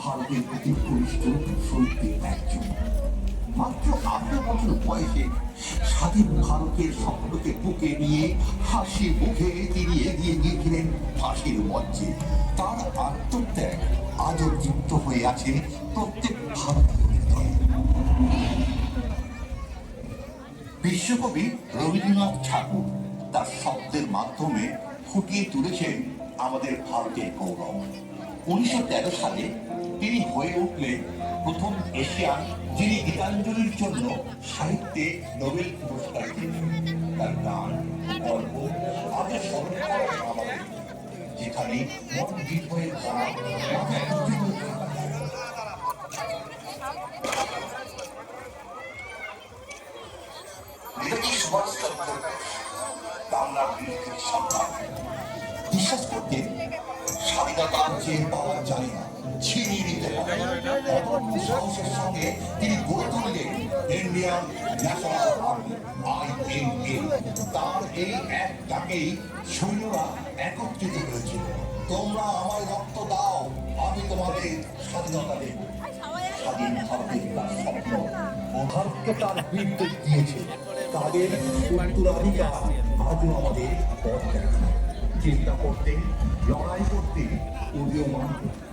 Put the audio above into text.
ভারতের প্রতি ঘনিষ্ঠ শৈল্পিক একজন মাত্র 18 বছর বয়সে স্বাধীন ভারতের স্বপ্নকে বুকে নিয়ে হাসি মুখে তিনি এগিয়ে গিয়েছিলেন ফাঁসির মঞ্চে। তার আত্মত্যাগ আজও যুক্ত হয়ে আছে প্রত্যেক ভারতীয় হৃদয়ে। বিশ্বকবি রবীন্দ্রনাথ ঠাকুর তার শব্দের মাধ্যমে ফুটিয়ে তুলেছেন আমাদের ভারতের গৌরব। 1913 সালে তিনি হয়ে উঠলেন প্রথম এশিয়ান যিনি গীতাঞ্জলির জন্য সাহিত্যে নোবেল পুরস্কার পেয়েছেন। তার গান গল্প আজও স্মরণ করা আমাদের, যেখানে মন বিস্ময়ের গান বাংলার বিরুদ্ধে সন্তান বিশ্বাস করতেন স্বাধীনতার যে পাওয়া যায় না, ছিনিয়ে নিতে হবে। সাহসের সঙ্গে তিনি গড়ে তুললেন ইন্ডিয়ান ন্যাশনাল আর্মি INA। তার এই এক ডাকেই সৈন্যরা একত্রিত হয়েছিল। তোমরা আমায় রক্ত দাও, আমি তোমাদের স্বাধীনতা দেব। স্বাধীন ভারতের তার স্বপ্ন ও ভারতকে তার বীরত্ব দিয়েছে। তাদের উত্তরাধিকার আজও আমাদের পথ দেখায়। চিন্তা করতে, লড়াই করতে, উদীয়মান করতে।